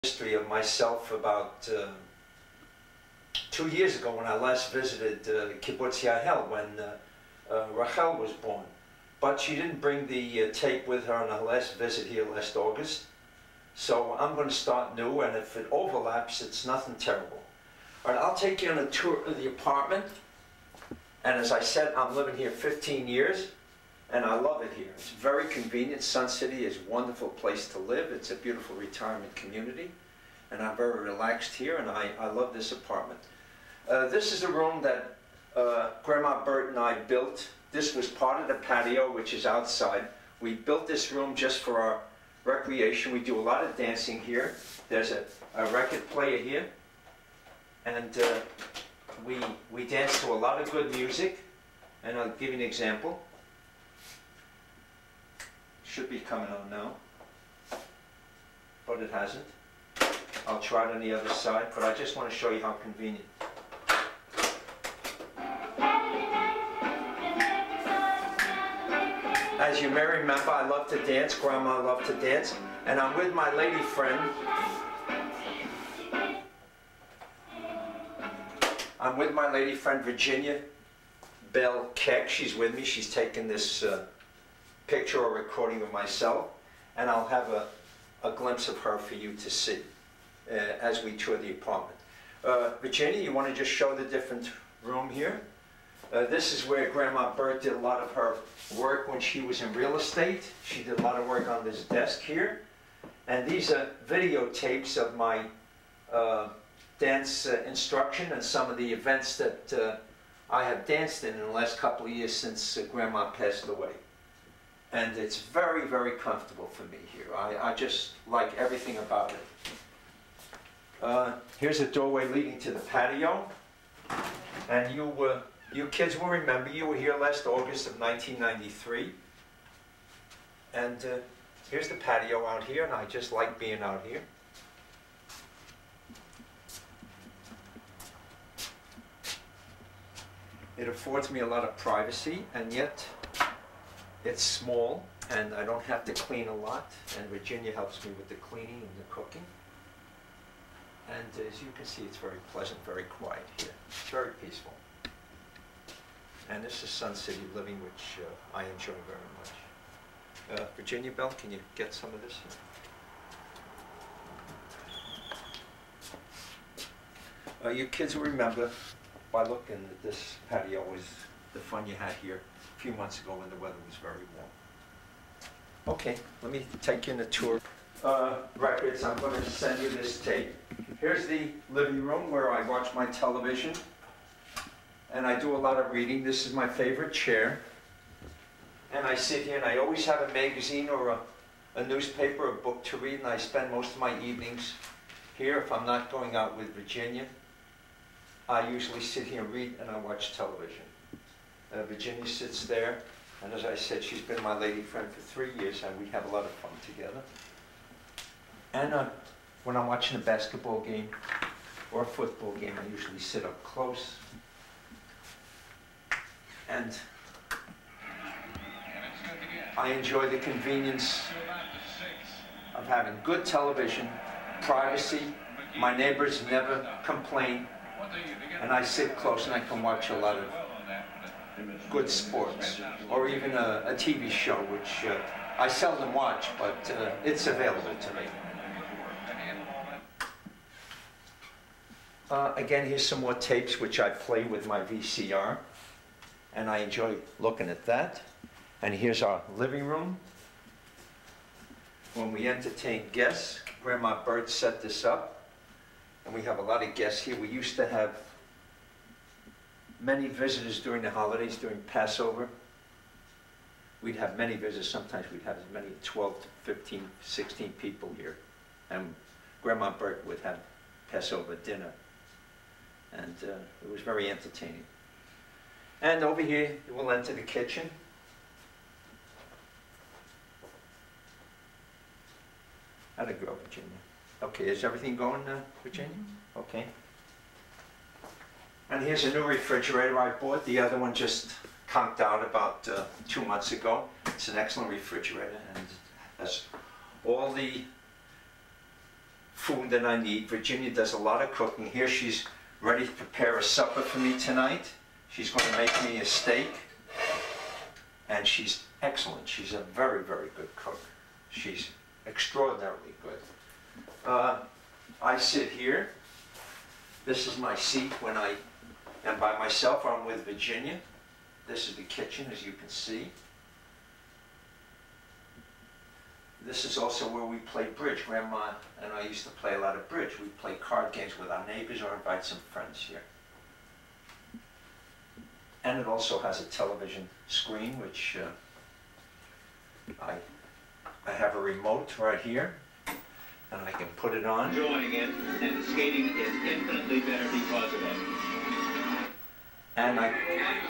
History of myself about 2 years ago when I last visited Kibbutz Yahel when Rachel was born. But she didn't bring the tape with her on her last visit here last August. So I'm going to start new, and if it overlaps, it's nothing terrible. All right, I'll take you on a tour of the apartment. And as I said, I'm living here 15 years, and I love it here. It's very convenient. Sun City is a wonderful place to live. It's a beautiful retirement community, and I'm very relaxed here, and I love this apartment. This is a room that Grandma Bert and I built. This was part of the patio, which is outside. We built this room just for our recreation. We do a lot of dancing here. There's a record player here, and we dance to a lot of good music, and I'll give you an example. Should be coming on now, but it hasn't. I'll try it on the other side, but I just want to show you how convenient. As you may remember, I love to dance. Grandma loved to dance, and I'm with my lady friend. I'm with my lady friend Virginia Bell Keck. She's with me. She's taken this picture or recording of myself, and I'll have a glimpse of her for you to see as we tour the apartment. Virginia, you want to just show the different room here? This is where Grandma Bert did a lot of her work when she was in real estate. She did a lot of work on this desk here. And these are videotapes of my dance instruction and some of the events that I have danced in the last couple of years since Grandma passed away. And it's very, very comfortable for me here. I just like everything about it. Here's a doorway leading to the patio. And you kids will remember, you were here last August of 1993. And here's the patio out here, and I just like being out here. It affords me a lot of privacy, and yet it's small, and I don't have to clean a lot, and Virginia helps me with the cleaning and the cooking. And as you can see, it's very pleasant, very quiet here. It's very peaceful. And this is Sun City living, which I enjoy very much. Virginia Bell, can you get some of this here? You kids will remember, by looking at this patio, was the fun you had here a few months ago when the weather was very warm. Okay, let me take you on a tour. Records, I'm going to send you this tape. Here's the living room where I watch my television, and I do a lot of reading. This is my favorite chair, and I sit here and I always have a magazine or a newspaper, a book to read, and I spend most of my evenings here. If I'm not going out with Virginia, I usually sit here and read, and I watch television. Virginia sits there, and as I said, she's been my lady friend for 3 years, and we have a lot of fun together. And when I'm watching a basketball game or a football game, I usually sit up close. And I enjoy the convenience of having good television, privacy. My neighbors never complain, and I sit close and I can watch a lot of good sports, or even a TV show, which I seldom watch, but it's available to me. Again, here's some more tapes which I play with my VCR, and I enjoy looking at that. And here's our living room. When we entertain guests, Grandma Bert set this up, and we have a lot of guests here. We used to have many visitors during the holidays, during Passover. We'd have many visitors. Sometimes we'd have as many as 12 to 15, 16 people here. And Grandma Bert would have Passover dinner. And it was very entertaining. And over here, we'll enter the kitchen. How'd it go, Virginia? Okay, is everything going, Virginia? Okay. And here's a new refrigerator I bought. The other one just conked out about 2 months ago. It's an excellent refrigerator, and has all the food that I need. Virginia does a lot of cooking. Here she's ready to prepare a supper for me tonight. She's going to make me a steak. And she's excellent. She's a very, very good cook. She's extraordinarily good. I sit here. This is my seat when I am by myself or I'm with Virginia. This is the kitchen, as you can see. This is also where we play bridge. Grandma and I used to play a lot of bridge. We play card games with our neighbors or invite some friends here. And it also has a television screen, which I have a remote right here, and I can put it on. Enjoying it, and the skating is infinitely better because of it. And I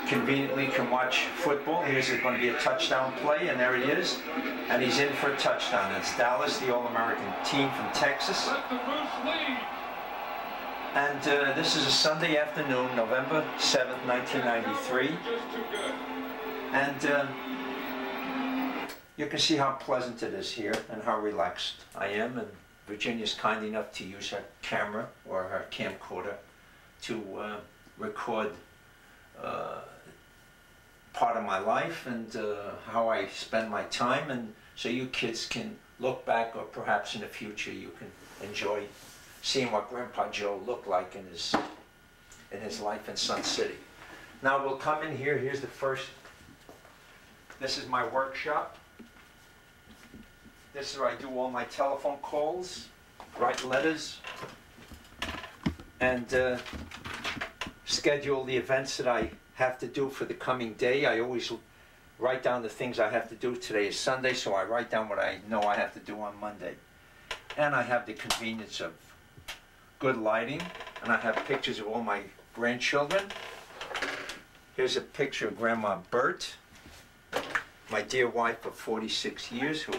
conveniently can watch football. Here's going to be a touchdown play, and there he is. And he's in for a touchdown. It's Dallas, the All-American team from Texas. And this is a Sunday afternoon, November 7th, 1993. And you can see how pleasant it is here and how relaxed I am. And Virginia's kind enough to use her camera or her camcorder to record part of my life and how I spend my time, and so you kids can look back, or perhaps in the future you can enjoy seeing what Grandpa Joe looked like in his life in Sun City. Now we'll come in here. Here's the first. This is my workshop. This is where I do all my telephone calls, write letters, and schedule the events that I have to do for the coming day. I always write down the things I have to do. Today is Sunday, so I write down what I know I have to do on Monday. And I have the convenience of good lighting, and I have pictures of all my grandchildren. Here's a picture of Grandma Bert, my dear wife of 46 years, who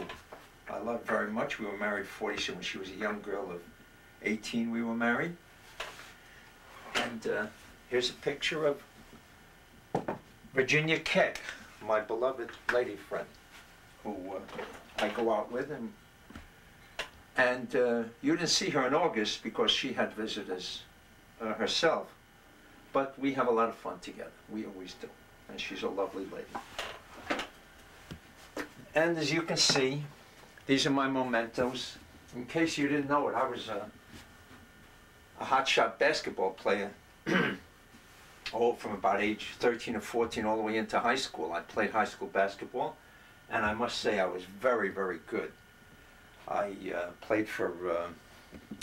I love very much. We were married 46 when she was a young girl of 18. We were married. And here's a picture of Virginia Keck, my beloved lady friend, who I go out with. And you didn't see her in August because she had visitors herself. But we have a lot of fun together. We always do. And she's a lovely lady. And as you can see, these are my mementos. In case you didn't know it, I was a hotshot basketball player. From about age 13 or 14 all the way into high school. I played high school basketball, and I must say I was very, very good. I played for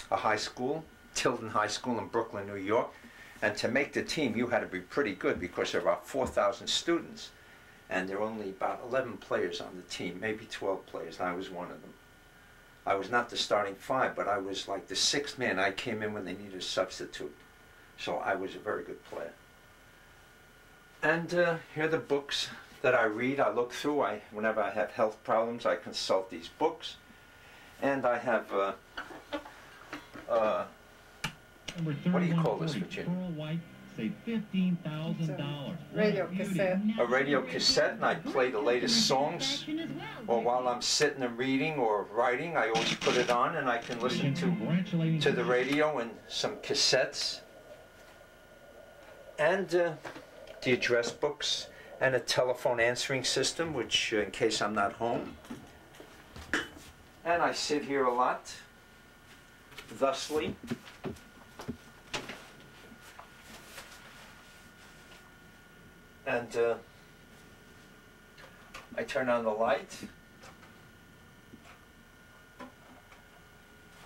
a high school, Tilden High School in Brooklyn, New York, and to make the team you had to be pretty good because there are about 4,000 students, and there were only about 11 players on the team, maybe 12 players, and I was one of them. I was not the starting five, but I was like the sixth man. I came in when they needed a substitute, so I was a very good player. And here are the books that I read. I look through. Whenever I have health problems, I consult these books. And I have, what do you call this, Virginia? Say $15,000. Radio cassette. A radio cassette, and I play the latest songs. Or while I'm sitting and reading or writing, I always put it on, and I can listen to the radio and some cassettes. And the address books and a telephone answering system, which in case I'm not home. And I sit here a lot, thusly. And I turn on the light.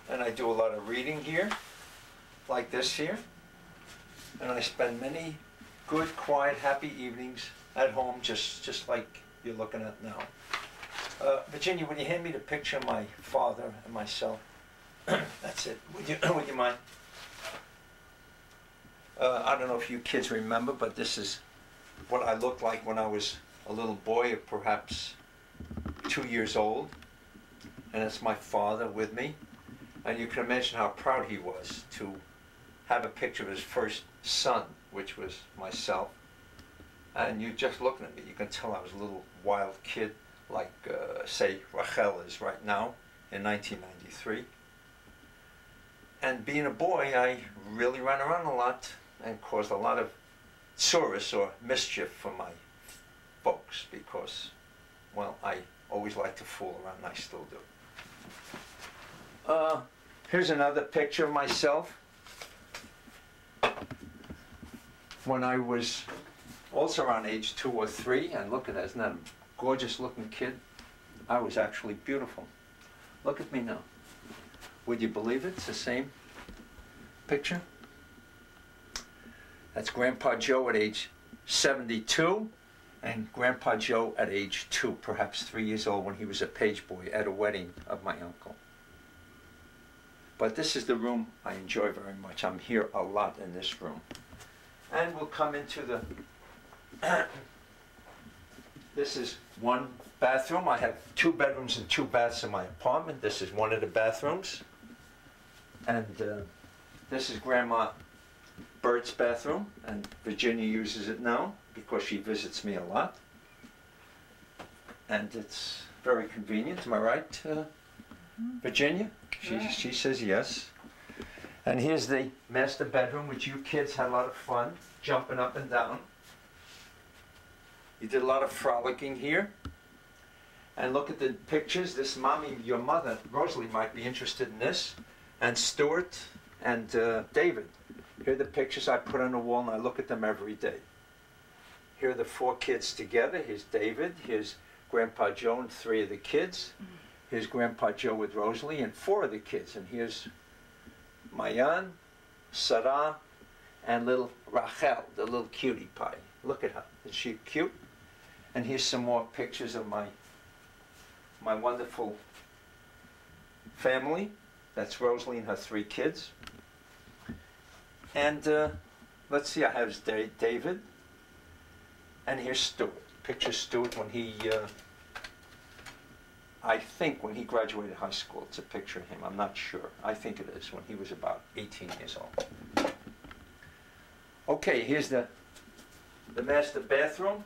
And I do a lot of reading here, like this here. And I spend many good, quiet, happy evenings at home, just like you're looking at now. Virginia, would you hand me the picture of my father and myself? That's it. Would you mind? I don't know if you kids remember, but this is what I looked like when I was a little boy, of perhaps 2 years old. And it's my father with me. And you can imagine how proud he was to have a picture of his first son, which was myself. And you just looking at me, you can tell I was a little wild kid, like, say, Rachel is right now in 1993. And being a boy, I really ran around a lot and caused a lot of service or mischief for my folks because, well, I always like to fool around, and I still do. Here's another picture of myself when I was also around age 2 or 3, and look at that, isn't that a gorgeous looking kid? I was actually beautiful. Look at me now. Would you believe it? It's the same picture. That's Grandpa Joe at age 72 and Grandpa Joe at age 2, perhaps 3 years old when he was a page boy at a wedding of my uncle. But this is the room I enjoy very much. I'm here a lot in this room. And we'll come into the... This is one bathroom. I have 2 bedrooms and 2 baths in my apartment. This is one of the bathrooms. And this is Grandma Bert's bathroom, and Virginia uses it now because she visits me a lot. And it's very convenient. Am I right, Virginia? She says yes. And here's the master bedroom, which you kids had a lot of fun jumping up and down. You did a lot of frolicking here. And look at the pictures. This mommy, your mother, Rosalie, might be interested in this. And Stuart and David. Here are the pictures I put on the wall, and I look at them every day. Here are the 4 kids together. Here's David. Here's Grandpa Joe and 3 of the kids. Here's Grandpa Joe with Rosalie and 4 of the kids. And here's Mayan, Sarah, and little Rachel, the little cutie pie. Look at her. Is she cute? And here's some more pictures of my wonderful family. That's Rosalie and her 3 kids. And let's see, I have David. And here's Stuart. Picture Stuart when he, I think when he graduated high school. It's a picture of him, I'm not sure. I think it is, when he was about 18 years old. Okay, here's the master bathroom,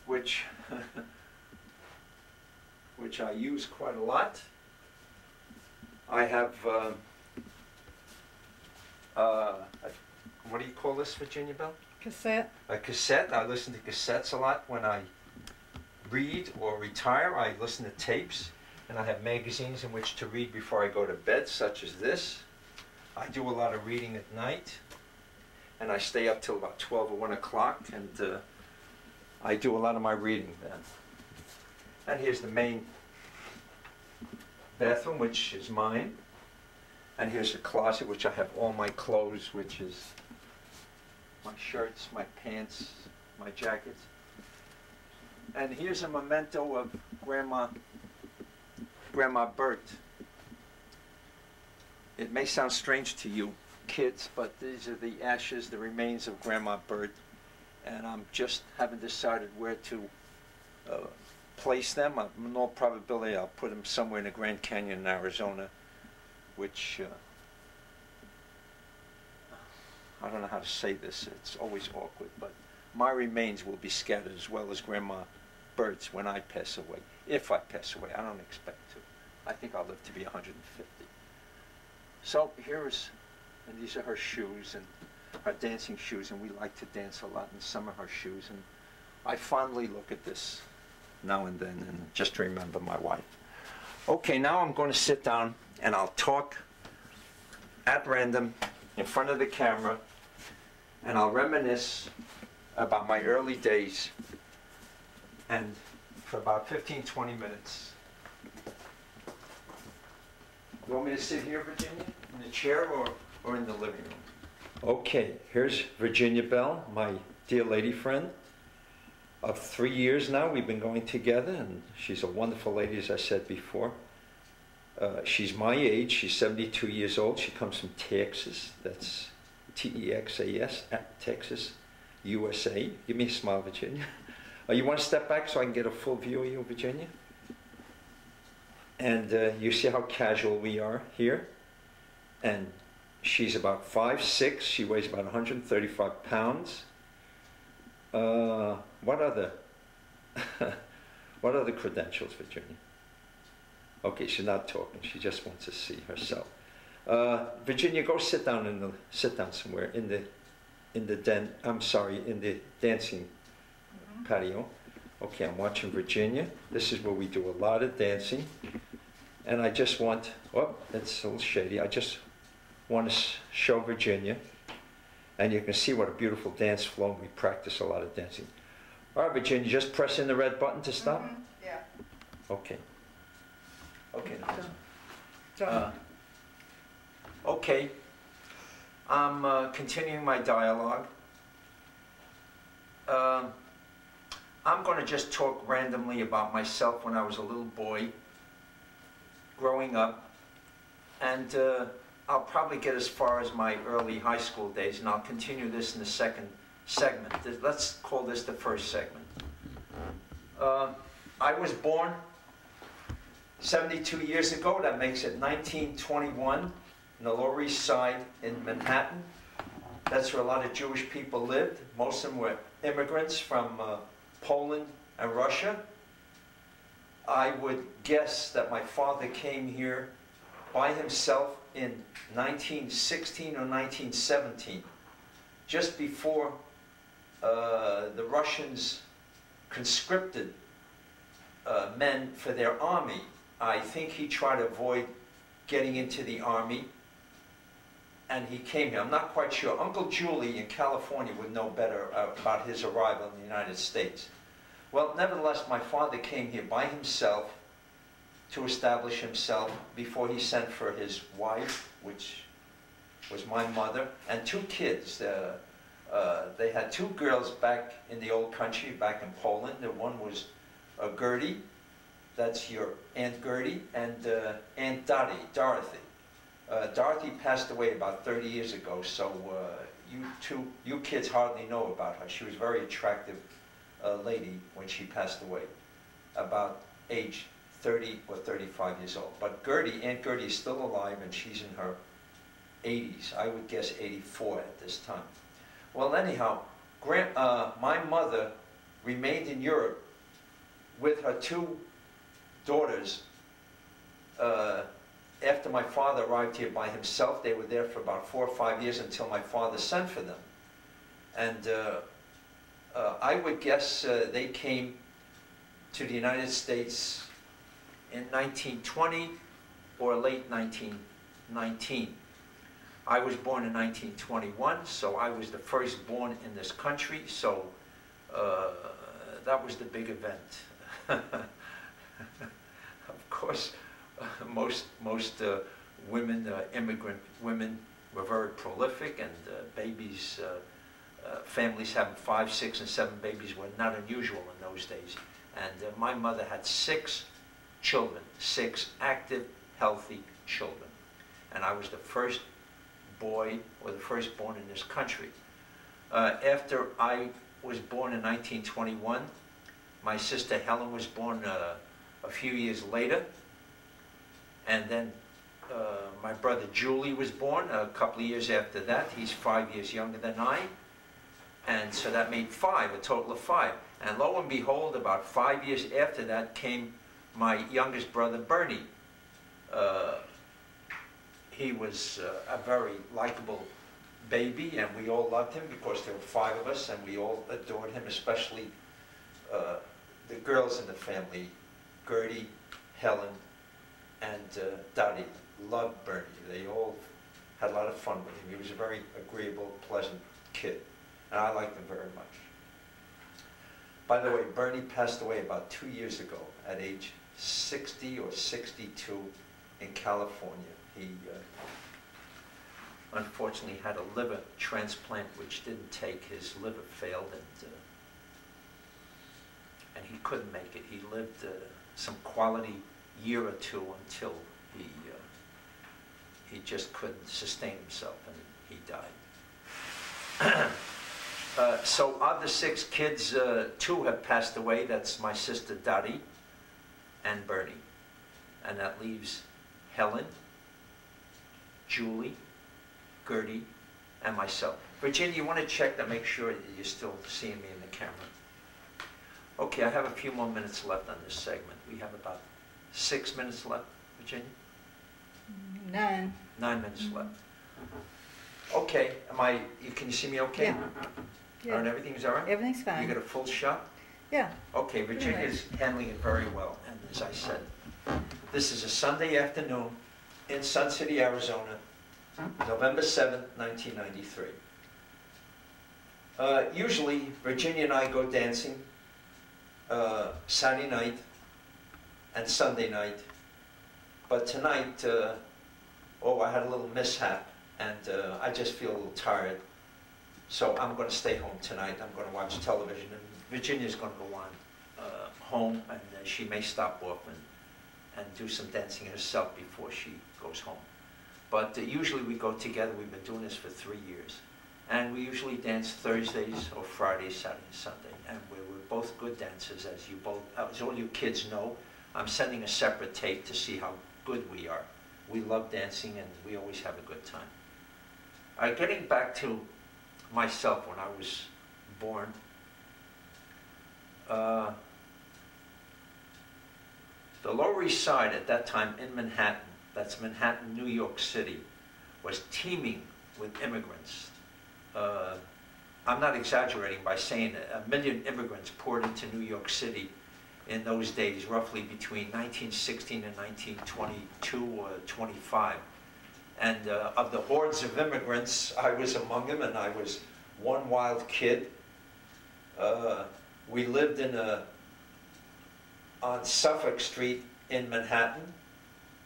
which I use quite a lot. I have, what do you call this, Virginia Bell? Cassette. A cassette. I listen to cassettes a lot when I read or retire. I listen to tapes, and I have magazines in which to read before I go to bed, such as this. I do a lot of reading at night, and I stay up till about 12 or 1 o'clock, and I do a lot of my reading then. And here's the main bathroom, which is mine. And here's a closet, which I have all my clothes, which is my shirts, my pants, my jackets. And here's a memento of Grandma Bert. It may sound strange to you kids, but these are the ashes, the remains of Grandma Bert. And I'm just haven't decided where to place them. In all probability, I'll put them somewhere in the Grand Canyon in Arizona, which I don't know how to say this. It's always awkward, but my remains will be scattered as well as Grandma Bert's when I pass away. If I pass away, I don't expect to. I think I'll live to be 150. So here is, and these are her shoes and her dancing shoes, and we like to dance a lot in some of her shoes, and I fondly look at this now and then and just remember my wife. Okay, now I'm going to sit down and I'll talk at random in front of the camera, and I'll reminisce about my early days, and for about 15-20 minutes. You want me to sit here, Virginia, in the chair or in the living room? Okay, here's Virginia Bell, my dear lady friend of 3 years now. We've been going together, and she's a wonderful lady, as I said before. She's my age. She's 72 years old. She comes from Texas. That's T-E-X-A-S, Texas, USA. Give me a smile, Virginia. You want to step back so I can get a full view of you, Virginia? And you see how casual we are here. And she's about 5'6". She weighs about 135 pounds. What other credentials, Virginia? Okay, she's not talking. She just wants to see herself. Virginia, go sit down somewhere in the dancing patio. Okay, I'm watching Virginia. This is where we do a lot of dancing. And I just want, oh, it's a little shady. I just want to show Virginia. And you can see what a beautiful dance flow. We practice a lot of dancing. All right, Virginia, just press in the red button to stop. Yeah. Okay. Okay. Done. Okay. I'm continuing my dialogue. I'm going to just talk randomly about myself when I was a little boy, growing up, and I'll probably get as far as my early high school days, and I'll continue this in the second segment. Let's call this the first segment. I was born 72 years ago. That makes it 1921 in the Lower East Side in Manhattan. That's where a lot of Jewish people lived. Most of them were immigrants from Poland and Russia. I would guess that my father came here by himself in 1916 or 1917, just before the Russians conscripted men for their army. I think he tried to avoid getting into the army, and he came here. I'm not quite sure. Uncle Julie in California would know better about his arrival in the United States. Well, nevertheless, my father came here by himself to establish himself before he sent for his wife, which was my mother, and two kids. They had two girls back in the old country, back in Poland. The one was Gertie, that's your Aunt Gertie, and Aunt Dorothy. Dorothy passed away about 30 years ago, so you kids hardly know about her. She was a very attractive lady when she passed away, about age 30 or 35 years old. But Aunt Gertie is still alive, and she's in her 80s. I would guess 84 at this time. Well, anyhow, my mother remained in Europe with her two daughters. After my father arrived here by himself, they were there for about 4 or 5 years until my father sent for them. And I would guess they came to the United States in 1920 or late 1919. I was born in 1921, so I was the first born in this country, so that was the big event. Of course, most women, immigrant women, were very prolific, and babies, families having 5, 6, and 7 babies were not unusual in those days. And my mother had 6 children, 6 active, healthy children. And I was the first boy, or the firstborn in this country. After I was born in 1921, my sister Helen was born a few years later. And then my brother Julie was born a couple of years after that. He's 5 years younger than I. And so that made 5, a total of 5. And lo and behold, about 5 years after that came my youngest brother, Bernie. He was a very likable baby, and we all loved him because there were 5 of us, and we all adored him, especially the girls in the family, Gertie, Helen, and Dottie. Loved Bernie. They all had a lot of fun with him. He was a very agreeable, pleasant kid, and I liked him very much. By the way, Bernie passed away about 2 years ago at age 60 or 62 in California. He unfortunately had a liver transplant which didn't take. His liver failed, and he couldn't make it. He lived some quality year or two until he just couldn't sustain himself, and he died. So of the 6 kids, 2 have passed away. That's my sister Dottie and Bernie. And that leaves Helen, Julie, Gertie, and myself. Virginia, you want to check to make sure that you're still seeing me in the camera? Okay, I have a few more minutes left on this segment. We have about 6 minutes left, Virginia? 9. 9 minutes left. Okay, can you see me okay? Yeah. Yeah. And everything's all right? Everything's You fine. got a full shot? Yeah. Okay, Virginia's handling it very well. And as I said, this is a Sunday afternoon in Sun City, Arizona, November 7th, 1993. Usually, Virginia and I go dancing Saturday night and Sunday night. But tonight, I had a little mishap, and I just feel a little tired. So I'm going to stay home tonight. I'm going to watch television, and Virginia's going to go on home, and she may stop off and do some dancing herself before she goes home. But usually we go together. We've been doing this for 3 years. And we usually dance Thursdays or Fridays, Saturday and Sunday. And we're both good dancers, as all you kids know. I'm sending a separate tape to see how good we are. We love dancing, and we always have a good time. Getting back to myself when I was born, the Lower East Side at that time in Manhattan, that's Manhattan, New York City, was teeming with immigrants. I'm not exaggerating by saying 1 million immigrants poured into New York City in those days, roughly between 1916 and 1922 or 25. And of the hordes of immigrants, I was among them, and I was one wild kid. We lived on Suffolk Street in Manhattan,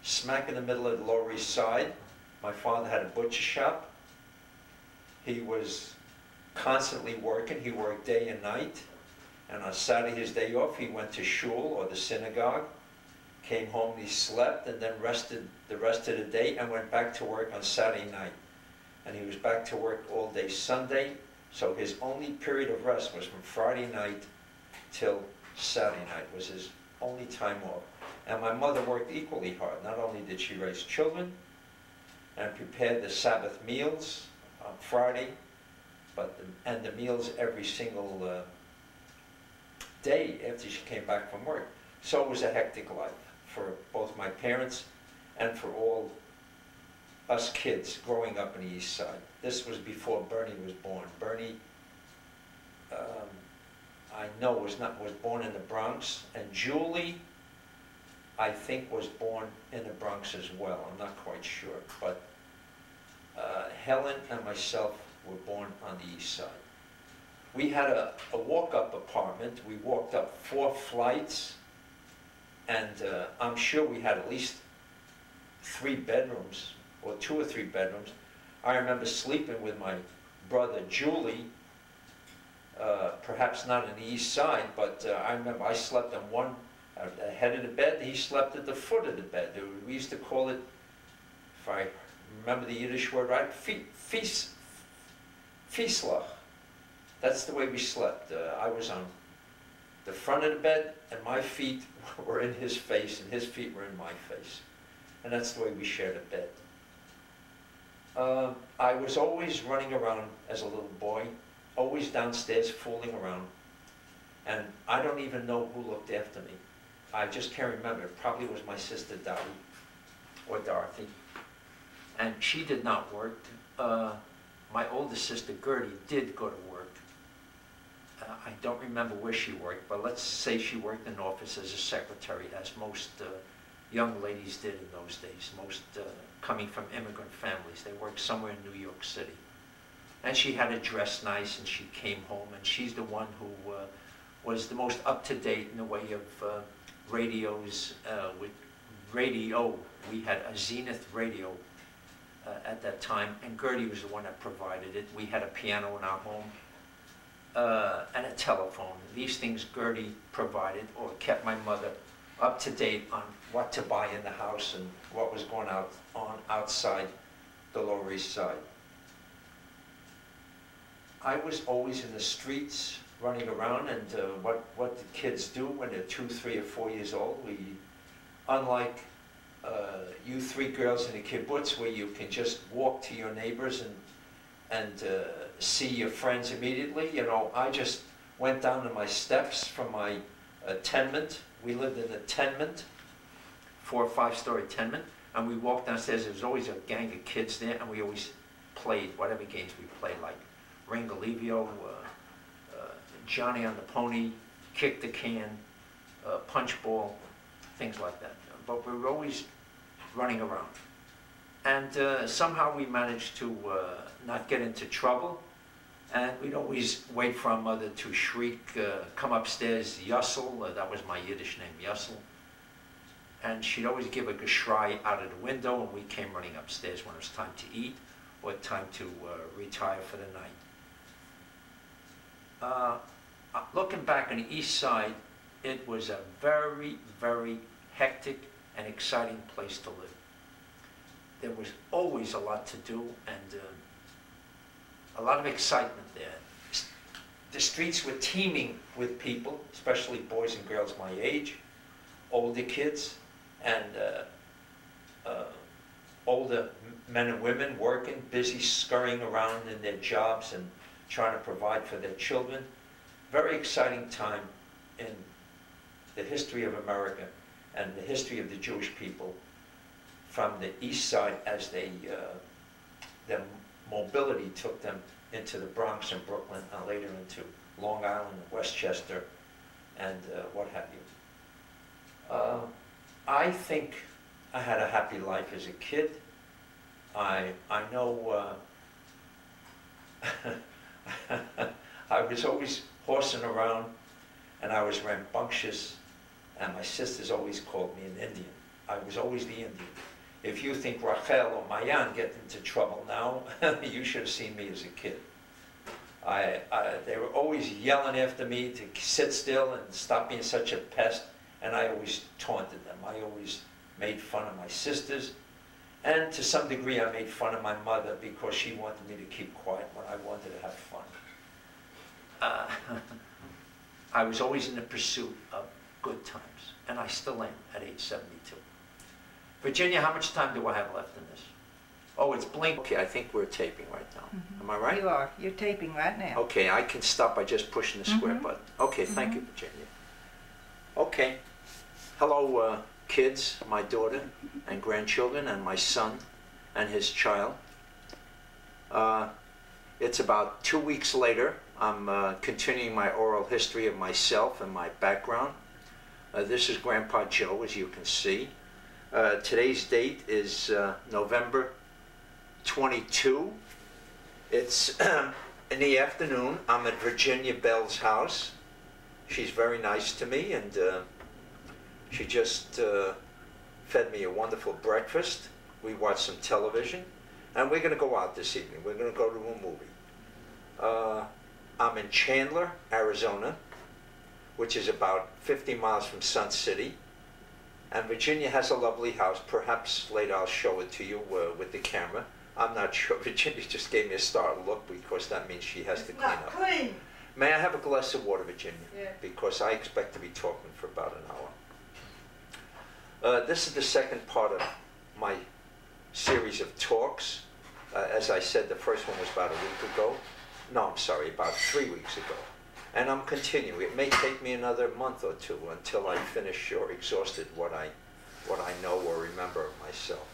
smack in the middle of the Lower East Side. My father had a butcher shop. He was constantly working. He worked day and night. And on Saturday, his day off, he went to shul or the synagogue, came home, he slept, and then rested the rest of the day and went back to work on Saturday night. And he was back to work all day Sunday, so his only period of rest was from Friday night till Saturday night was his only time off. And my mother worked equally hard. Not only did she raise children and prepare the Sabbath meals on Friday, and the meals every single day after she came back from work. So it was a hectic life for both my parents and for all us kids growing up in the East Side. This was before Bernie was born. Bernie, I know was born in the Bronx, and Julie, I think, was born in the Bronx as well. I'm not quite sure, but Helen and myself were born on the East Side. We had a walk-up apartment. We walked up 4 flights, and I'm sure we had at least 3 bedrooms, or 2 or 3 bedrooms. I remember sleeping with my brother Julie, perhaps not on the East Side, but I remember I slept on one at the head of the bed. He slept at the foot of the bed. We used to call it, if I remember the Yiddish word right, Fieslach. That's the way we slept. I was on the front of the bed, and my feet were in his face, and his feet were in my face. And that's the way we shared a bed. I was always running around as a little boy, always downstairs fooling around. And I don't even know who looked after me. I just can't remember. It probably was my sister Dottie or Dorothy. And she did not work. My oldest sister Gertie did go to work. I don't remember where she worked, but let's say she worked in an office as a secretary, as most young ladies did in those days, most coming from immigrant families. They worked somewhere in New York City. And she had to dress nice, and she came home, and she's the one who was the most up-to-date in the way of radios. With radio, we had a Zenith radio at that time, and Gertie was the one that provided it. We had a piano in our home and a telephone. These things Gertie provided, or kept my mother up to date on what to buy in the house and what was going on outside the Lower East Side. I was always in the streets running around, and what the kids do when they're 2, 3, or 4 years old. Unlike you 3 girls in the kibbutz, where you can just walk to your neighbors and see your friends immediately. You know, I just went down to my steps from my tenement. We lived in a tenement, 4 or 5 story tenement, and we walked downstairs. There was always a gang of kids there, and we always played whatever games we played, like Ringalivio, Johnny on the Pony, Kick the Can, Punch Ball, things like that. But we were always running around. And somehow we managed to not get into trouble. And we'd always wait for our mother to shriek, come upstairs, Yussel, that was my Yiddish name, Yussel. And she'd always give a geschrei out of the window, and we came running upstairs when it was time to eat or time to retire for the night. Looking back on the East Side, it was a very, very hectic and exciting place to live. There was always a lot to do and a lot of excitement there. The streets were teeming with people, especially boys and girls my age, older kids, and older men and women working, busy scurrying around in their jobs and trying to provide for their children. Very exciting time in the history of America and the history of the Jewish people from the East Side as their mobility took them into the Bronx and Brooklyn and later into Long Island and Westchester and what have you. I think I had a happy life as a kid. I know I was always horsing around and I was rambunctious, and my sisters always called me an Indian. I was always the Indian. If you think Rachel or Mayan get into trouble now, you should have seen me as a kid. They were always yelling after me to sit still and stop being such a pest, and I always taunted them. I always made fun of my sisters, and to some degree I made fun of my mother because she wanted me to keep quiet when I wanted to have fun. I was always in the pursuit of good times, and I still am at age 72. Virginia, how much time do I have left in this? Oh, it's blink. Okay, I think we're taping right now. Am I right? You are. You're taping right now. Okay, I can stop by just pushing the square button. Okay, thank you, Virginia. Okay. Hello, kids, my daughter and grandchildren, and my son and his child. It's about 2 weeks later. I'm continuing my oral history of myself and my background. This is Grandpa Joe, as you can see. Today's date is November 22. It's in the afternoon. I'm at Virginia Bell's house. She's very nice to me, and she just fed me a wonderful breakfast. We watched some television, and we're going to go out this evening. We're going to go to a movie. I'm in Chandler, Arizona, which is about 50 miles from Sun City. And Virginia has a lovely house. Perhaps later I'll show it to you with the camera. I'm not sure. Virginia just gave me a startled look because that means she has to clean up. Clean. May I have a glass of water, Virginia? Yeah. Because I expect to be talking for about an hour. This is the second part of my series of talks. As I said, the first one was about a week ago. No, I'm sorry, about 3 weeks ago. And I'm continuing. It may take me another month or two until I finish or exhausted what I know or remember of myself.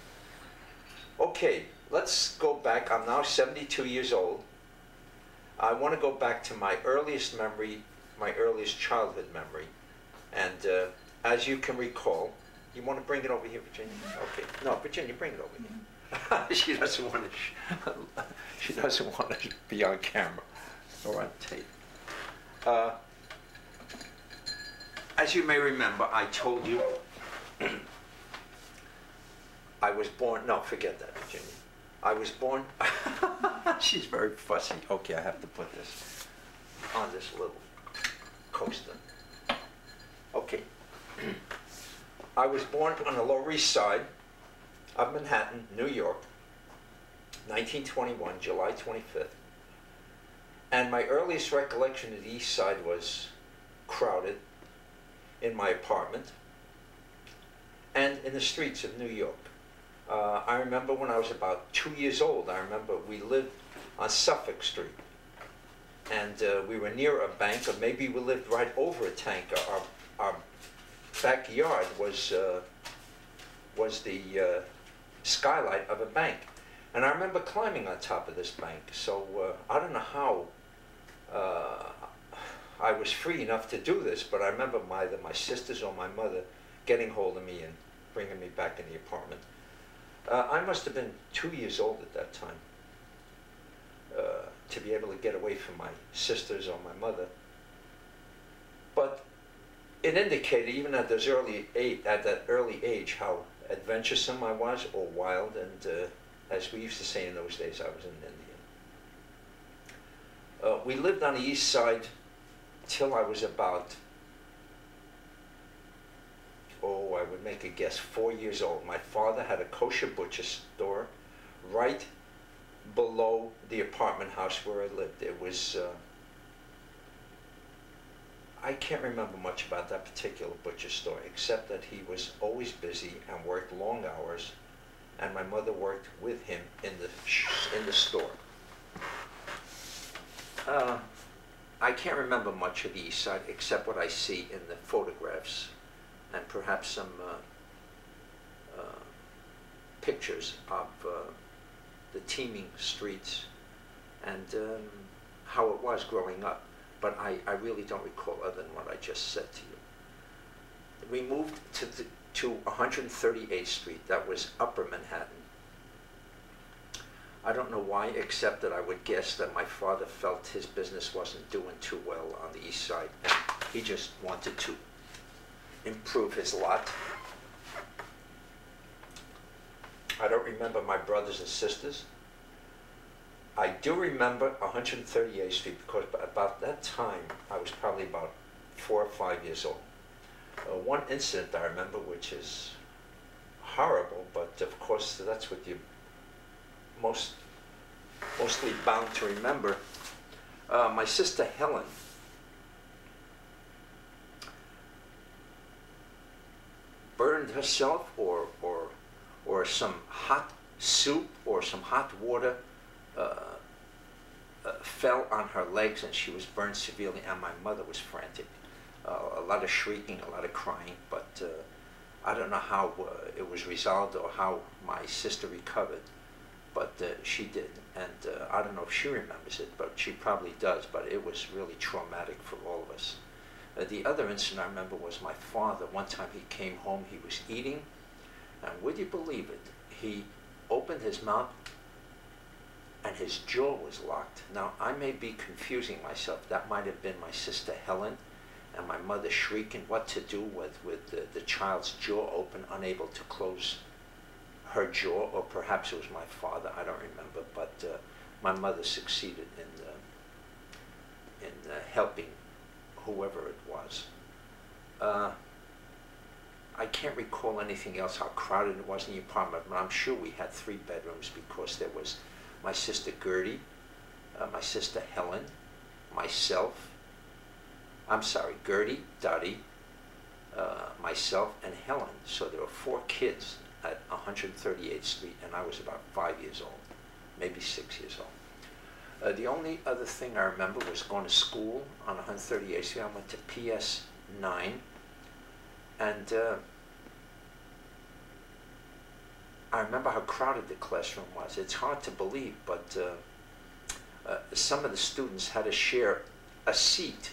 Okay, let's go back. I'm now 72 years old. I want to go back to my earliest memory, my earliest childhood memory. And as you can recall, you want to bring it over here, Virginia? Okay. No, Virginia, bring it over here. She doesn't want to. She doesn't want to be on camera or on tape. As you may remember, I told you I was born. No, forget that, Virginia. I was born. She's very fussy. Okay, I have to put this on this little coaster. Okay. I was born on the Lower East Side of Manhattan, New York, 1921, July 25th. And my earliest recollection of the East Side was crowded in my apartment and in the streets of New York. I remember when I was about 2 years old, I remember we lived on Suffolk Street. And we were near a bank, or maybe we lived right over a tank. Our backyard was the skylight of a bank. And I remember climbing on top of this bank. So I don't know how I was free enough to do this, but I remember either my sisters or my mother getting hold of me and bringing me back in the apartment. I must have been 2 years old at that time to be able to get away from my sisters or my mother. But it indicated, even at that early age, how adventuresome I was, or wild, and as we used to say in those days, I was an Indian. We lived on the east side till I was about, I would make a guess, 4 years old. My father had a kosher butcher store right below the apartment house where I lived. It was, I can't remember much about that particular butcher store, except that he was always busy and worked long hours, and my mother worked with him in the store. I can't remember much of the east side except what I see in the photographs and perhaps some pictures of the teeming streets and how it was growing up. But I really don't recall other than what I just said to you. We moved to 138th Street. That was Upper Manhattan. I don't know why, except that I would guess that my father felt his business wasn't doing too well on the east side, and he just wanted to improve his lot. I don't remember my brothers and sisters. I do remember 138th Street because about that time I was probably about 4 or 5 years old. One incident I remember, which is horrible, but of course that's what you mostly bound to remember. My sister Helen burned herself, or some hot soup or some hot water fell on her legs, and she was burned severely, and my mother was frantic. A lot of shrieking, a lot of crying, but I don't know how it was resolved or how my sister recovered, but she did. And I don't know if she remembers it, but she probably does, but it was really traumatic for all of us. The other incident I remember was my father. One time he came home, he was eating, and would you believe it, he opened his mouth and his jaw was locked. Now, I may be confusing myself. That might have been my sister Helen and my mother shrieking what to do with the child's jaw open, unable to close her jaw, or perhaps it was my father, I don't remember, but my mother succeeded in helping whoever it was. I can't recall anything else, how crowded it was in the apartment, but I'm sure we had 3 bedrooms because there was my sister Gertie, my sister Helen, myself, Gertie, Dottie, myself, and Helen. So there were 4 kids at 138th Street, and I was about 5 years old, maybe 6 years old. The only other thing I remember was going to school on 138th Street. I went to PS 9, and I remember how crowded the classroom was. It's hard to believe, but some of the students had to share a seat.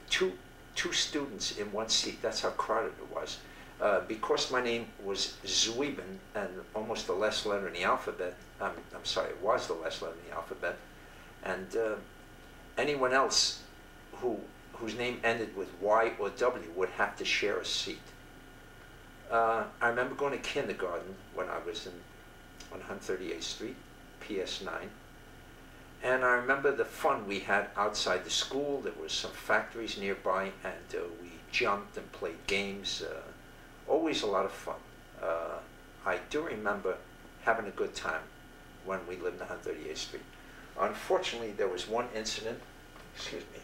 Two students in one seat. That's how crowded it was. Because my name was Zweben, and almost the last letter in the alphabet, I'm sorry, it was the last letter in the alphabet, and anyone else whose name ended with Y or W would have to share a seat. I remember going to kindergarten when I was on 138th Street, PS 9, and I remember the fun we had outside the school. There was some factories nearby, and we jumped and played games. Always a lot of fun. I do remember having a good time when we lived on 138th Street. Unfortunately, there was one incident, excuse me,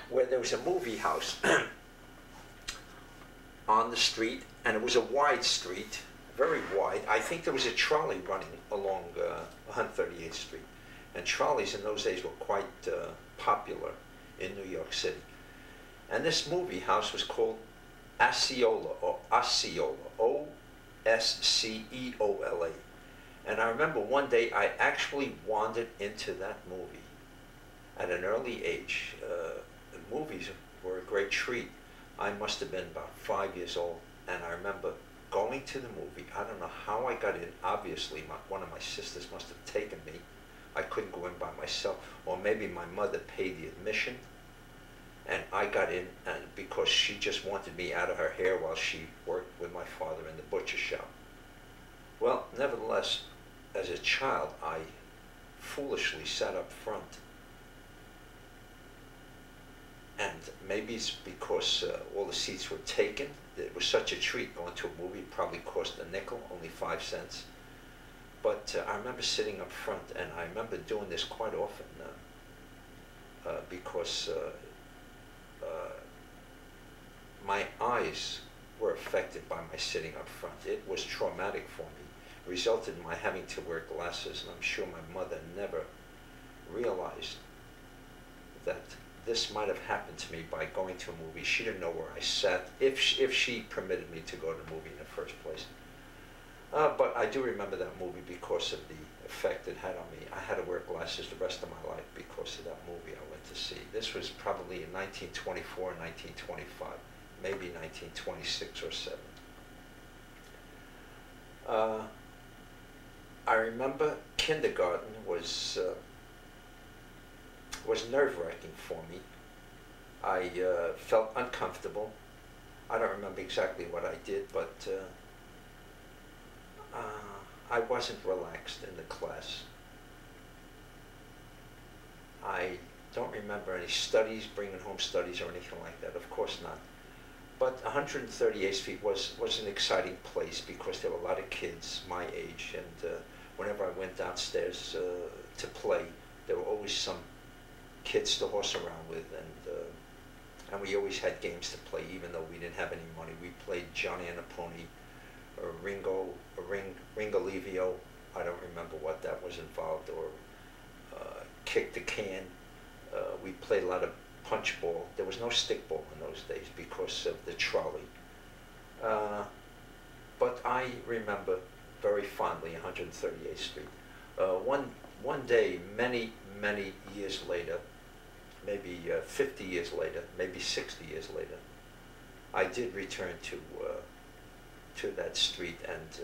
where there was a movie house on the street, and it was a wide street, very wide. I think there was a trolley running along 138th Street, and trolleys in those days were quite popular in New York City. And this movie house was called Osceola, or Osceola, Osceola. And I remember one day I actually wandered into that movie at an early age. The movies were a great treat. I must have been about 5 years old, and I remember going to the movie. I don't know how I got in. Obviously, one of my sisters must have taken me. I couldn't go in by myself, or maybe my mother paid the admission, and I got in, and because she just wanted me out of her hair while she worked with my father in the butcher shop. Well, nevertheless, as a child, I foolishly sat up front. And maybe it's because all the seats were taken. It was such a treat going to a movie. It probably cost a nickel, only 5 cents. But I remember sitting up front, and I remember doing this quite often because my eyes were affected by my sitting up front. It was traumatic for me. It resulted in my having to wear glasses, and I'm sure my mother never realized that this might have happened to me by going to a movie. She didn't know where I sat, if she permitted me to go to a movie in the first place. But I do remember that movie because of the effect it had on me. I had to wear glasses the rest of my life because of that movie I went to see. This was probably in 1924, 1925, maybe 1926 or 7. I remember kindergarten was nerve-wracking for me. I felt uncomfortable. I don't remember exactly what I did, but I wasn't relaxed in the class. I don't remember any studies, bringing home studies or anything like that, of course not. But 138th Street was an exciting place because there were a lot of kids my age, and whenever I went downstairs to play, there were always some kids to horse around with, and we always had games to play, even though we didn't have any money. We played Johnny and a Pony, or Ringalivio. I don't remember what that was involved, or Kick the Can. We played a lot of punch ball. There was no stickball in those days because of the trolley. But I remember very fondly 138th Street. One day, many years later, maybe 50 years later, maybe 60 years later, I did return to that street, and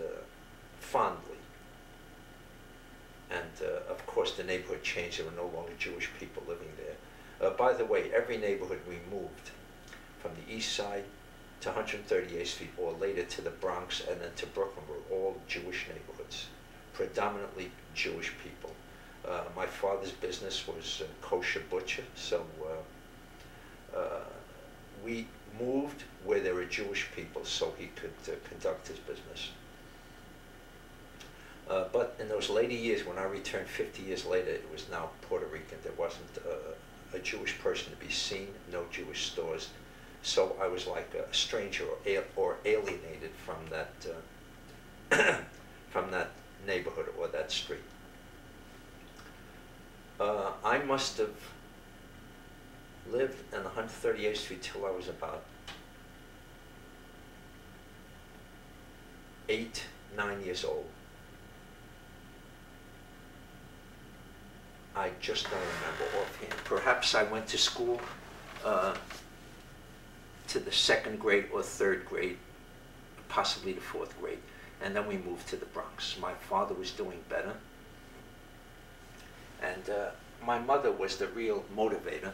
fondly. And of course the neighborhood changed. There were no longer Jewish people living there. By the way, every neighborhood we moved, from the east side to 138th Street, or later to the Bronx and then to Brooklyn, were all Jewish neighborhoods, predominantly Jewish people. My father's business was kosher butcher, so we moved where there were Jewish people so he could conduct his business. But in those later years, when I returned 50 years later, it was now Puerto Rican. There wasn't a Jewish person to be seen, no Jewish stores. So I was like a stranger or alienated from that from that neighborhood or that street. I must have lived in 138th Street till I was about 8, 9 years old. I just don't remember offhand. Perhaps I went to school to the 2nd grade or 3rd grade, possibly the 4th grade, and then we moved to the Bronx. My father was doing better, and my mother was the real motivator.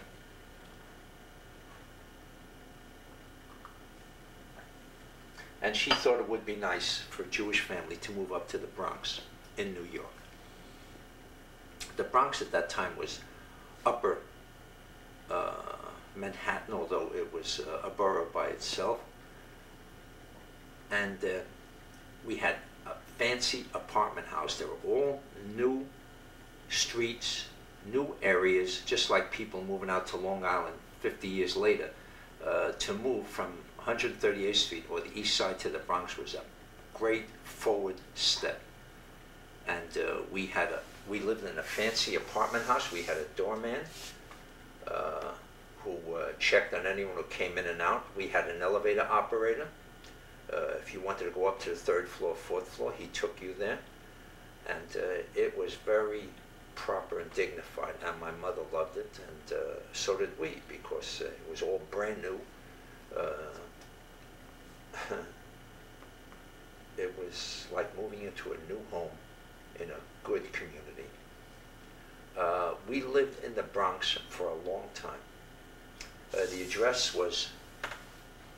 And she thought it would be nice for a Jewish family to move up to the Bronx in New York. The Bronx at that time was upper Manhattan, although it was a borough by itself. And we had a fancy apartment house. They were all new streets, new areas, just like people moving out to Long Island 50 years later. To move from 138th Street or the east side to the Bronx was a great forward step. And we lived in a fancy apartment house. We had a doorman who checked on anyone who came in and out. We had an elevator operator. If you wanted to go up to the 3rd floor, 4th floor, he took you there. And it was very proper and dignified, and my mother loved it, and so did we, because it was all brand new. It was like moving into a new home in a good community. We lived in the Bronx for a long time. The address was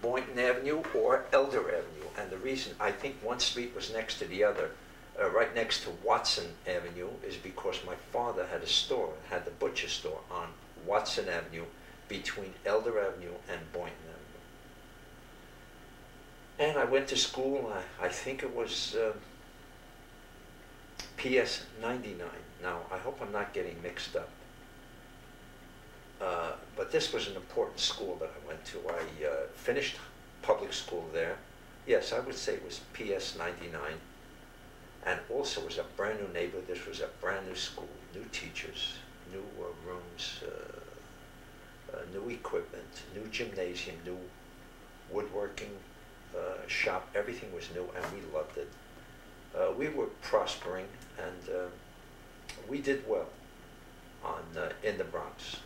Boynton Avenue or Elder Avenue, and the reason I think one street was next to the other, right next to Watson Avenue, is because my father had a store, had the butcher store on Watson Avenue between Elder Avenue and Boynton Avenue. And I went to school, I think it was PS 99. Now, I hope I'm not getting mixed up. But this was an important school that I went to. I finished public school there. Yes, I would say it was PS 99. And also it was a brand new neighborhood. This was a brand new school, new teachers, new rooms, new equipment, new gymnasium, new woodworking shop. Everything was new, and we loved it. We were prospering, and we did well in the Bronx.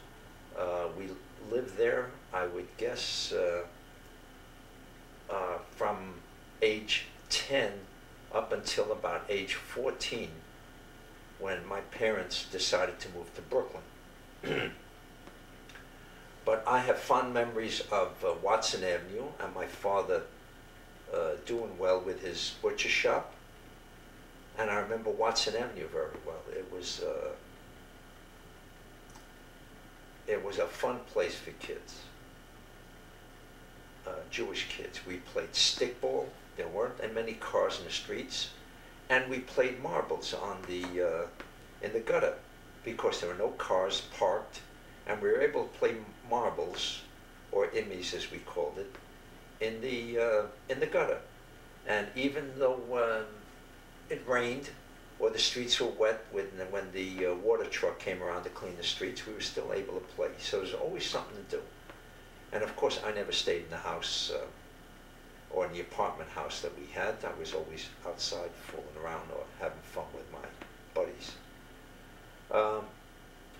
We lived there, I would guess, from age 10 up until about age 14, when my parents decided to move to Brooklyn. But I have fond memories of Watson Avenue and my father doing well with his butcher shop. And I remember Watson Avenue very well. It was a fun place for kids, Jewish kids. We played stickball. There weren't that many cars in the streets, and we played marbles on in the gutter, because there were no cars parked, and we were able to play marbles, or immies as we called it, in the gutter. And even though it rained or the streets were wet when the water truck came around to clean the streets, we were still able to play. So there's always something to do. And of course, I never stayed in the house or in the apartment house that we had. I was always outside fooling around or having fun with my buddies.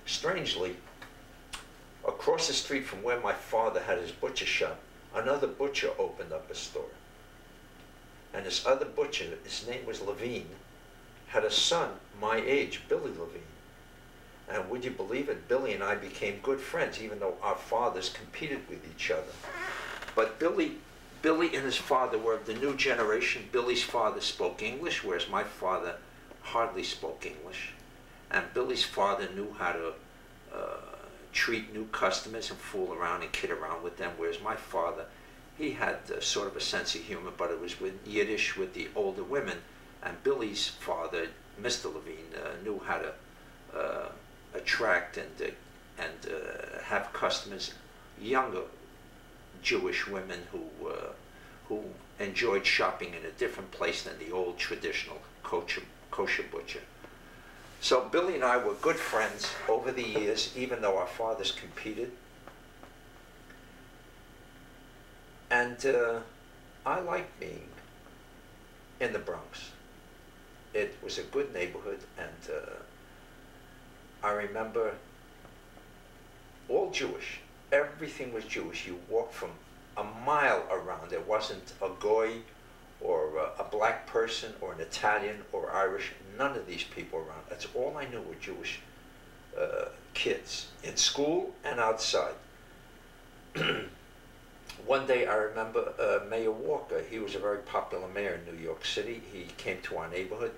Strangely, across the street from where my father had his butcher shop, another butcher opened up a store. And this other butcher, his name was Levine, had a son my age, Billy Levine. And would you believe it, Billy and I became good friends, even though our fathers competed with each other. But Billy and his father were of the new generation. Billy's father spoke English, whereas my father hardly spoke English. And Billy's father knew how to treat new customers and fool around and kid around with them, whereas my father, he had sort of a sense of humor, but it was with Yiddish with the older women. And Billy's father, Mr. Levine, knew how to attract and have customers, younger Jewish women who enjoyed shopping in a different place than the old traditional kosher butcher. So Billy and I were good friends over the years, even though our fathers competed. And I liked being in the Bronx. It was a good neighborhood, and I remember all Jewish. Everything was Jewish. You walked from a mile around. There wasn't a goy or a black person or an Italian or Irish. None of these people around. That's all I knew were Jewish kids in school and outside. One day I remember Mayor Walker. He was a very popular mayor in New York City. He came to our neighborhood,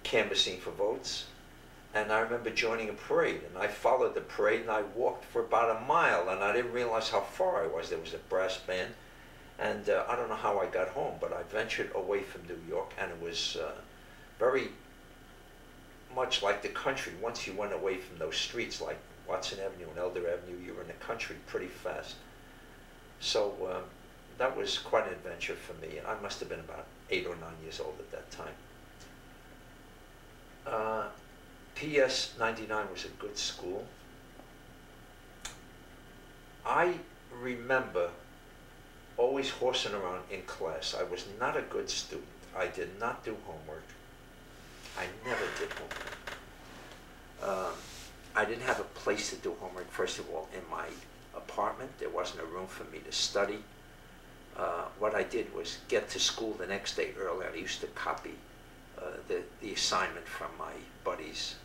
canvassing for votes. And I remember joining a parade, and I followed the parade, and I walked for about a mile, and I didn't realize how far I was. There was a brass band, and I don't know how I got home, but I ventured away from New York, and it was very much like the country. Once you went away from those streets, like Watson Avenue and Elder Avenue, you were in the country pretty fast. So that was quite an adventure for me, and I must have been about 8 or 9 years old at that time. PS 99 was a good school. I remember always horsing around in class. I was not a good student. I did not do homework. I never did homework. I didn't have a place to do homework. First of all, in my apartment, there wasn't a room for me to study. What I did was get to school the next day early. I used to copy the assignment from my buddies,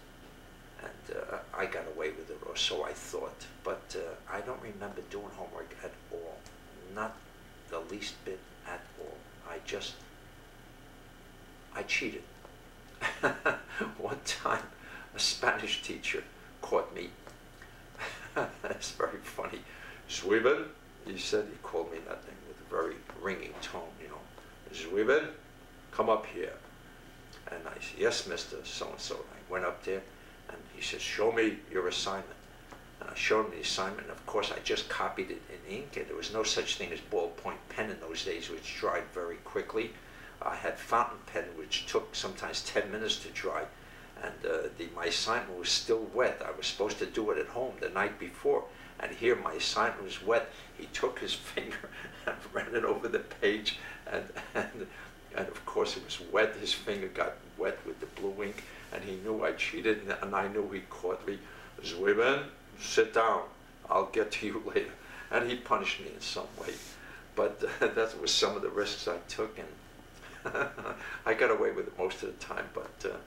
and I got away with it, or so I thought. But I don't remember doing homework at all, not the least bit at all. I cheated. One time, a Spanish teacher caught me. It's very funny. Zweben, he said, he called me that name with a very ringing tone, you know. Zweben, come up here. And I said, yes, Mr. So-and-so. I went up there, and he said, show me your assignment. And I showed him the assignment, and of course I just copied it in ink, and there was no such thing as ballpoint pen in those days, which dried very quickly. I had fountain pen, which took sometimes 10 minutes to dry, and my assignment was still wet. I was supposed to do it at home the night before, and here my assignment was wet. He took his finger and ran it over the page, and of course it was wet. His finger got wet with the blue ink, and he knew I cheated, and I knew he caught me. Zweben, sit down. I'll get to you later. And he punished me in some way. But that was some of the risks I took, and I got away with it most of the time. But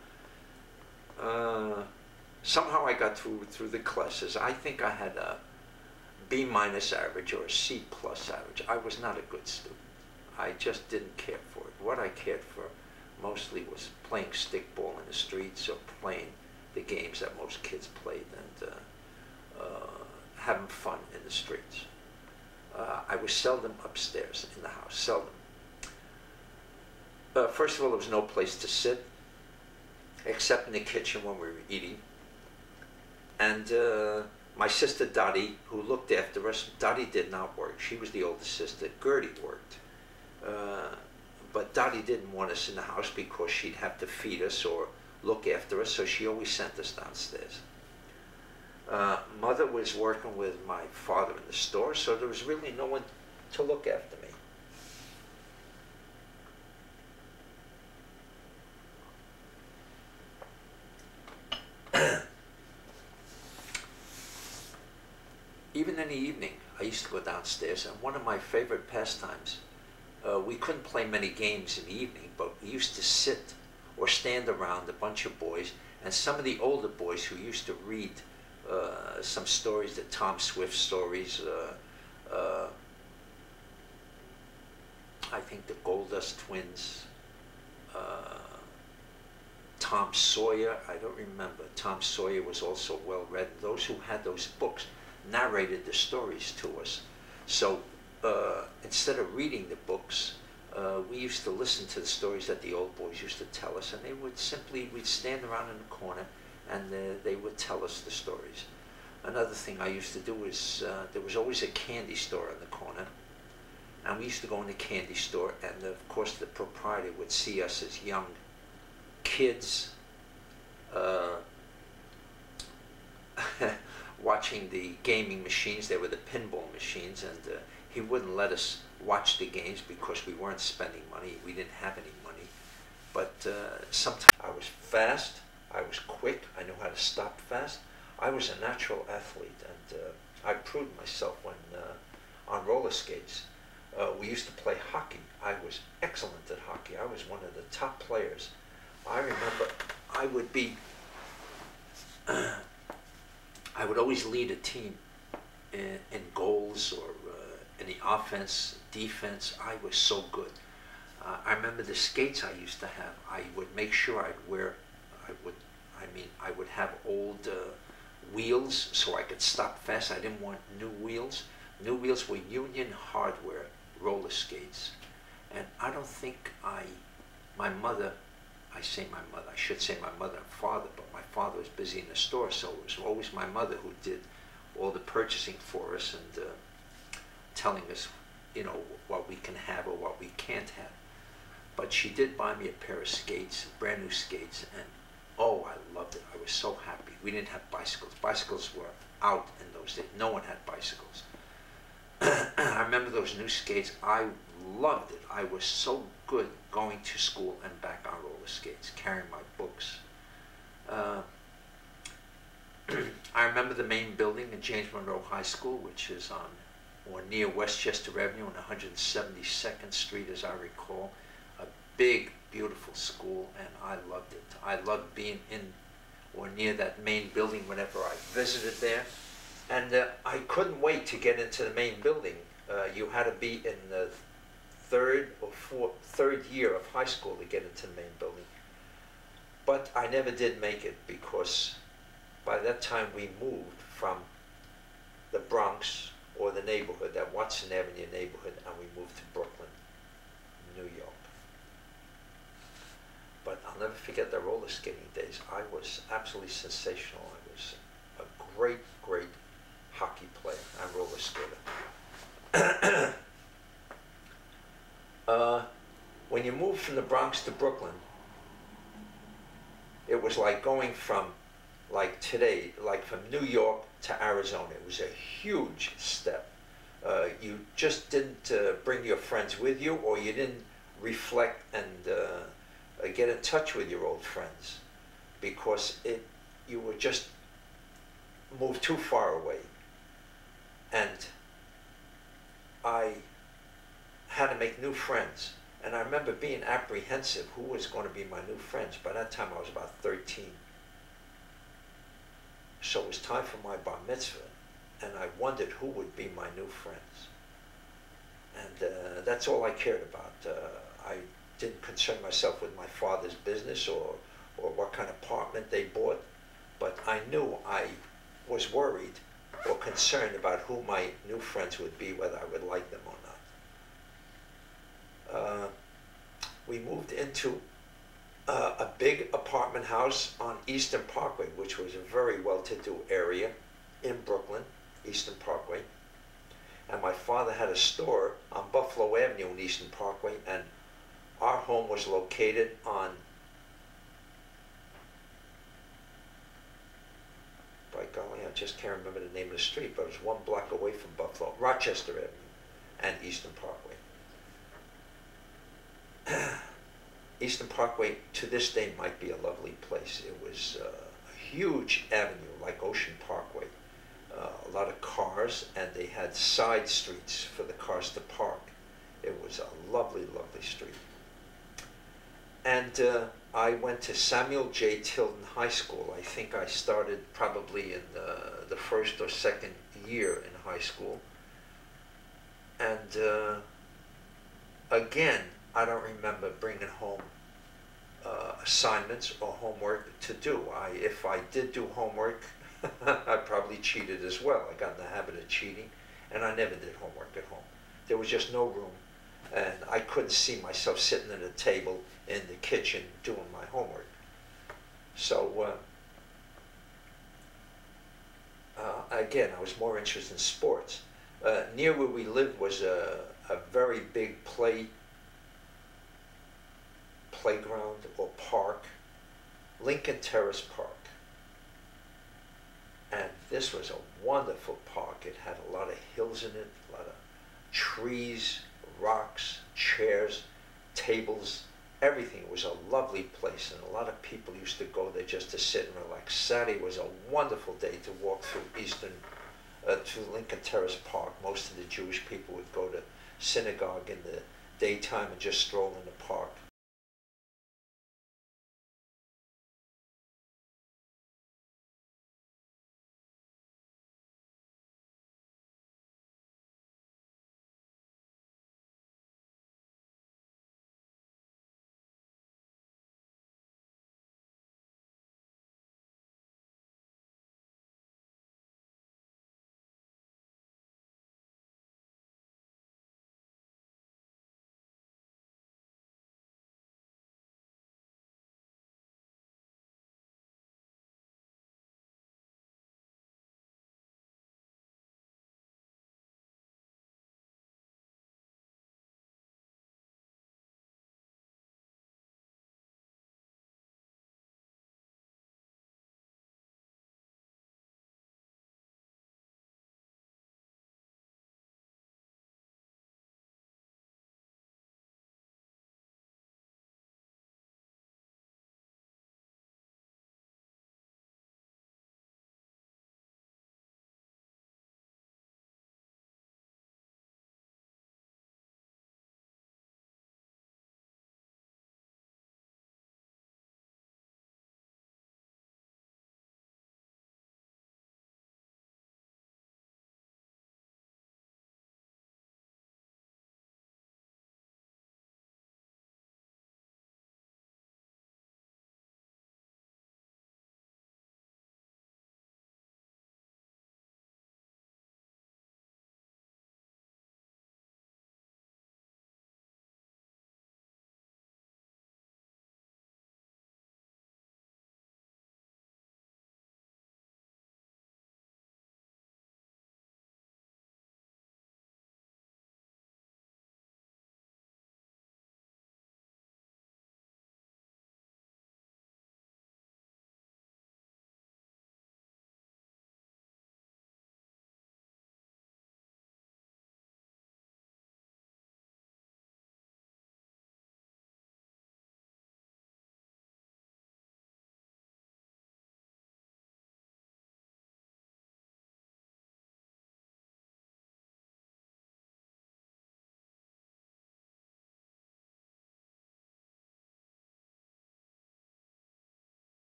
somehow I got through the classes. I think I had a B- average or a C+ average. I was not a good student. I just didn't care for it. What I cared for mostly was playing stickball in the streets, or playing the games that most kids played, and having fun in the streets. I was seldom upstairs in the house, seldom. First of all, there was no place to sit, except in the kitchen when we were eating. And my sister Dottie, who looked after us, Dottie did not work. She was the oldest sister. Gertie worked. But Dottie didn't want us in the house because she'd have to feed us or look after us, so she always sent us downstairs. Mother was working with my father in the store, so there was really no one to look after me. Even in the evening, I used to go downstairs, and one of my favorite pastimes, we couldn't play many games in the evening, but we used to sit or stand around a bunch of boys, and some of the older boys who used to read some stories, the Tom Swift stories, I think the Goldust Twins, Tom Sawyer, I don't remember. Tom Sawyer was also well read. Those who had those books narrated the stories to us. So instead of reading the books, we used to listen to the stories that the old boys used to tell us, and they would simply, we'd stand around in the corner, and they would tell us the stories. Another thing I used to do is, there was always a candy store in the corner, and we used to go in the candy store, and of course the proprietor would see us as young kids watching the gaming machines. They were the pinball machines, and he wouldn't let us watch the games because we weren't spending money. We didn't have any money. But sometimes I was fast, I was quick, I knew how to stop fast. I was a natural athlete, and I proved myself when on roller skates. We used to play hockey. I was excellent at hockey. I was one of the top players. I remember I would be, I would always lead a team in goals or in the offense, defense. I was so good. I remember the skates I used to have. I would make sure I'd wear, I would have old wheels so I could stop fast. I didn't want new wheels. New wheels were Union Hardware roller skates. And I don't think my mother, I should say my mother and father, but my father was busy in the store, so it was always my mother who did all the purchasing for us and telling us, you know, what we can have or what we can't have. But she did buy me a pair of skates, brand new skates, and oh, I loved it. I was so happy. We didn't have bicycles. Bicycles were out in those days. No one had bicycles. I remember those new skates. I loved it. I was so good going to school and back on roller skates, carrying my books. I remember the main building in James Monroe High School, which is on or near Westchester Avenue on 172nd Street, as I recall. A big, beautiful school, and I loved it. I loved being in or near that main building whenever I visited there. And I couldn't wait to get into the main building. You had to be in the third year of high school to get into the main building. But I never did make it because by that time we moved from the Bronx or the neighborhood, that Watson Avenue neighborhood, and we moved to Brooklyn, New York. But I'll never forget the roller skating days. I was absolutely sensational. I was a great, great hockey player and roller skater. When you moved from the Bronx to Brooklyn, it was like going from, like today, like from New York to Arizona. It was a huge step. You just didn't bring your friends with you, or you didn't reflect and get in touch with your old friends, because you were just moved too far away. And I had to make new friends. And I remember being apprehensive who was going to be my new friends. By that time I was about 13. So it was time for my bar mitzvah, and I wondered who would be my new friends. And that's all I cared about. I didn't concern myself with my father's business or what kind of apartment they bought, but I knew I was worried or concerned about who my new friends would be, whether I would like them or not. We moved into a big apartment house on Eastern Parkway, which was a very well-to-do area in Brooklyn, Eastern Parkway. And my father had a store on Buffalo Avenue in Eastern Parkway, and our home was located on, by golly, I just can't remember the name of the street, but it was one block away from Buffalo, Rochester Avenue and Eastern Parkway. Eastern Parkway to this day might be a lovely place. It was a huge avenue like Ocean Parkway, a lot of cars, and they had side streets for the cars to park. It was a lovely, lovely street. And I went to Samuel J. Tilden High School. I think I started probably in the first or second year in high school. And again, I don't remember bringing home assignments or homework to do. If I did do homework, I probably cheated as well. I got in the habit of cheating, and I never did homework at home. There was just no room, and I couldn't see myself sitting at a table in the kitchen doing my homework. So again, I was more interested in sports. Near where we lived was a very big playground or park, Lincoln Terrace Park. And this was a wonderful park. It had a lot of hills in it, a lot of trees, rocks, chairs, tables, everything. It was a lovely place, and a lot of people used to go there just to sit and relax. Saturday was a wonderful day to walk through to Lincoln Terrace Park. Most of the Jewish people would go to synagogue in the daytime and just stroll in the park.